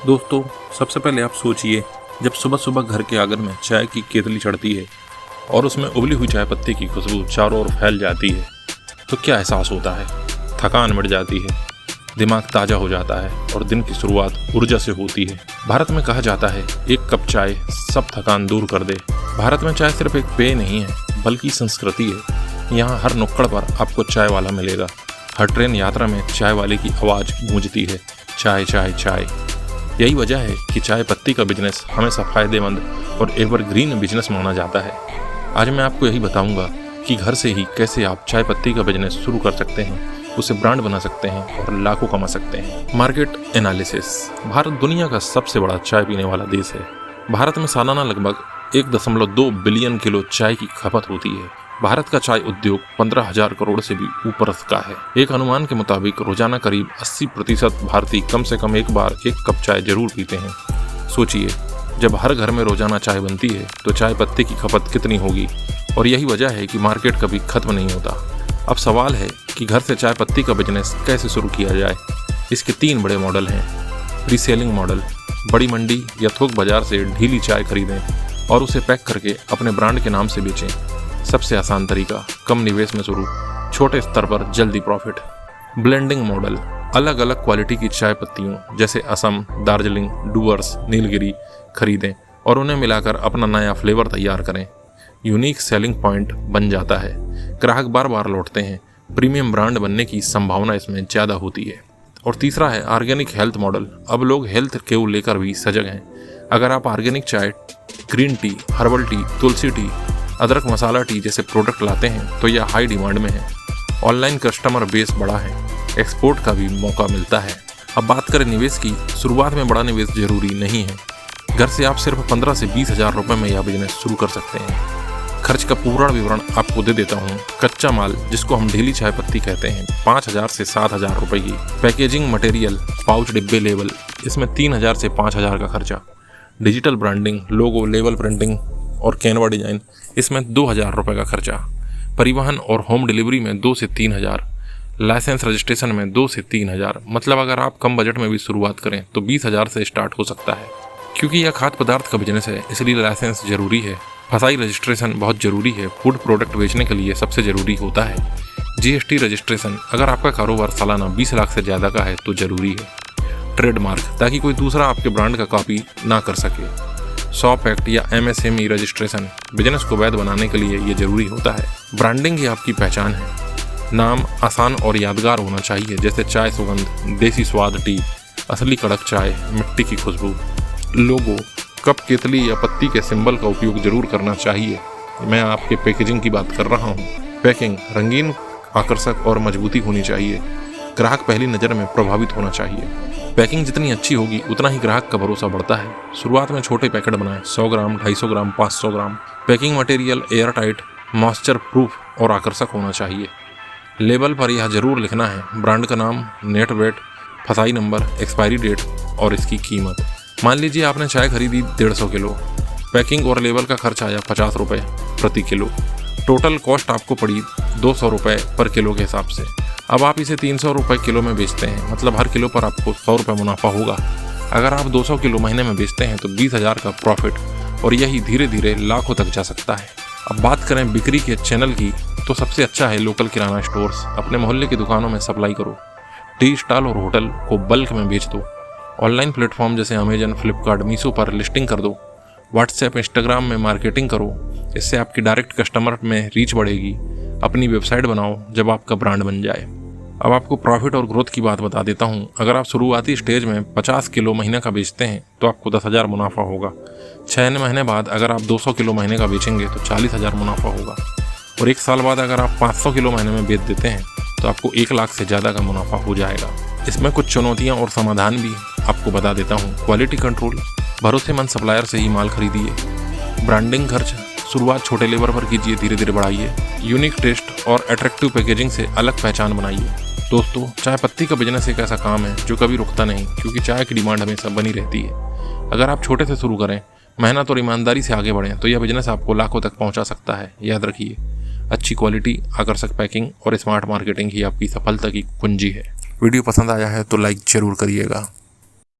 दोस्तों, सबसे पहले आप सोचिए, जब सुबह सुबह घर के आंगन में चाय की केतली चढ़ती है और उसमें उबली हुई चाय पत्ती की खुशबू चारों ओर फैल जाती है तो क्या एहसास होता है। थकान मिट जाती है, दिमाग ताज़ा हो जाता है और दिन की शुरुआत ऊर्जा से होती है। भारत में कहा जाता है, एक कप चाय सब थकान दूर कर दे। भारत में चाय सिर्फ एक पेय नहीं है बल्कि संस्कृति है। यहाँ हर नुक्कड़ पर आपको चाय वाला मिलेगा। हर ट्रेन यात्रा में चाय वाले की आवाज़ गूंजती है, चाय चाय चाय। यही वजह है कि चाय पत्ती का बिजनेस हमेशा फ़ायदेमंद और एवरग्रीन बिजनेस माना जाता है। आज मैं आपको यही बताऊंगा कि घर से ही कैसे आप चाय पत्ती का बिजनेस शुरू कर सकते हैं, उसे ब्रांड बना सकते हैं और लाखों कमा सकते हैं। Market analysis. भारत दुनिया का सबसे बड़ा चाय पीने वाला देश है। भारत में सालाना लगभग 1.2 बिलियन किलो चाय की खपत होती है। भारत का चाय उद्योग 15,000 करोड़ से भी ऊपर का है। एक अनुमान के मुताबिक रोजाना करीब 80% भारतीय कम से कम एक बार एक कप चाय जरूर पीते हैं। सोचिए, जब हर घर में रोजाना चाय बनती है तो चाय पत्ती की खपत कितनी होगी। और यही वजह है कि मार्केट कभी खत्म नहीं होता। अब सवाल है कि घर से चाय पत्ती का बिजनेस कैसे शुरू किया जाए। इसके 3 बड़े मॉडल हैं। रीसेलिंग मॉडल, बड़ी मंडी या थोक बाजार से ढीली चाय खरीदें और उसे पैक करके अपने ब्रांड के नाम से बेचें। सबसे आसान तरीका, कम निवेश में शुरू, छोटे स्तर पर जल्दी प्रॉफिट। ब्लेंडिंग मॉडल, अलग अलग क्वालिटी की चाय पत्तियों जैसे असम, दार्जिलिंग, डुअर्स, नीलगिरी खरीदें और उन्हें मिलाकर अपना नया फ्लेवर तैयार करें। यूनिक सेलिंग पॉइंट बन जाता है, ग्राहक बार बार लौटते हैं। प्रीमियम ब्रांड बनने की संभावना इसमें ज़्यादा होती है। और तीसरा है ऑर्गेनिक हेल्थ मॉडल। अब लोग हेल्थ को लेकर भी सजग हैं। अगर आप ऑर्गेनिक चाय, ग्रीन टी, हर्बल टी, तुलसी टी, अदरक मसाला टी जैसे प्रोडक्ट लाते हैं तो यह हाई डिमांड में है। ऑनलाइन कस्टमर बेस बड़ा है, एक्सपोर्ट का भी मौका मिलता है। अब बात करें निवेश की। शुरुआत में बड़ा निवेश जरूरी नहीं है। घर से आप सिर्फ 15 से 20 हज़ार रुपये में यह बिजनेस शुरू कर सकते हैं। खर्च का पूर्ण विवरण आपको दे देता हूँ। कच्चा माल, जिसको हम ढीली चाय पत्ती कहते हैं, 5,000 से 7,000 रुपये की। पैकेजिंग मटेरियल, पाउच, डिब्बे, लेबल, इसमें 3,000 से 5,000 का खर्चा। डिजिटल ब्रांडिंग, लोगो, लेबल प्रिंटिंग और कैनवा डिजाइन, इसमें 2,000 रुपये का खर्चा। परिवहन और होम डिलीवरी में 2 से 3,000। लाइसेंस रजिस्ट्रेशन में 2 से 3,000। मतलब अगर आप कम बजट में भी शुरुआत करें तो 20,000 से स्टार्ट हो सकता है। क्योंकि यह खाद्य पदार्थ का बिजनेस है इसलिए लाइसेंस जरूरी है। फसाई रजिस्ट्रेशन बहुत जरूरी है। फूड प्रोडक्ट बेचने के लिए सबसे जरूरी होता है GST रजिस्ट्रेशन। अगर आपका कारोबार सालाना 20 लाख से ज़्यादा का है तो जरूरी है। ट्रेडमार्क, ताकि कोई दूसरा आपके ब्रांड का कॉपी ना कर सके। शॉप एक्ट या MSME रजिस्ट्रेशन, बिजनेस को वैध बनाने के लिए ये जरूरी होता है। ब्रांडिंग ही आपकी पहचान है। नाम आसान और यादगार होना चाहिए, जैसे चाय सुगंध, देसी स्वाद टी, असली कड़क चाय, मिट्टी की खुशबू। लोगो, कप, केतली या पत्ती के सिंबल का उपयोग जरूर करना चाहिए। मैं आपके पैकेजिंग की बात कर रहा हूँ। पैकिंग रंगीन, आकर्षक और मजबूती होनी चाहिए। ग्राहक पहली नज़र में प्रभावित होना चाहिए। पैकिंग जितनी अच्छी होगी उतना ही ग्राहक का भरोसा बढ़ता है। शुरुआत में छोटे पैकेट बनाएं, 100 gram, 250 gram, 500 gram. Packing material airtight, moisture proof और आकर्षक होना चाहिए। लेबल पर यह जरूर लिखना है ब्रांड का नाम, नेट वेट, फसाई नंबर, एक्सपायरी डेट और इसकी कीमत। मान लीजिए आपने चाय खरीदी 150 किलो। पैकिंग और लेबल का खर्च आया 50 रुपये प्रति किलो। टोटल कॉस्ट आपको पड़ी 200 रुपये पर किलो के हिसाब से। अब आप इसे 300 रुपये किलो में बेचते हैं, मतलब हर किलो पर आपको 100 रुपये मुनाफा होगा। अगर आप 200 किलो महीने में बेचते हैं तो 20,000 का प्रॉफिट, और यही धीरे धीरे लाखों तक जा सकता है। अब बात करें बिक्री के चैनल की तो सबसे अच्छा है लोकल किराना स्टोर्स। अपने मोहल्ले की दुकानों में सप्लाई करो। टी स्टॉल और होटल को बल्क में बेच दो। ऑनलाइन प्लेटफॉर्म जैसे अमेजन, फ्लिपकार्ट, मीशो पर लिस्टिंग कर दो। व्हाट्सएप, इंस्टाग्राम में मार्केटिंग करो। इससे आपकी डायरेक्ट कस्टमर में रीच बढ़ेगी। अपनी वेबसाइट बनाओ जब आपका ब्रांड बन जाए। अब आपको प्रॉफिट और ग्रोथ की बात बता देता हूँ। अगर आप शुरुआती स्टेज में 50 किलो महीने का बेचते हैं तो आपको 10,000 मुनाफा होगा। 6 महीने बाद अगर आप 200 किलो महीने का बेचेंगे तो 40,000 मुनाफा होगा। और 1 साल बाद अगर आप 500 किलो महीने में बेच देते हैं तो आपको 1 लाख से ज़्यादा का मुनाफा हो जाएगा। इसमें कुछ चुनौतियाँ और समाधान भी आपको बता देता हूँ। क्वालिटी कंट्रोल, भरोसेमंद सप्लायर से ही माल खरीदिए। ब्रांडिंग खर्च, शुरुआत छोटे लेवल पर कीजिए, धीरे धीरे बढ़ाइए। यूनिक टेस्ट और अट्रैक्टिव पैकेजिंग से अलग पहचान बनाइए। दोस्तों, चाय पत्ती का बिजनेस एक ऐसा काम है जो कभी रुकता नहीं, क्योंकि चाय की डिमांड हमेशा बनी रहती है। अगर आप छोटे से शुरू करें, मेहनत और ईमानदारी से आगे बढ़ें तो यह बिजनेस आपको लाखों तक पहुंचा सकता है। याद रखिए, अच्छी क्वालिटी, आकर्षक पैकिंग और स्मार्ट मार्केटिंग ही आपकी सफलता की कुंजी है। वीडियो पसंद आया है तो लाइक जरूर करिएगा।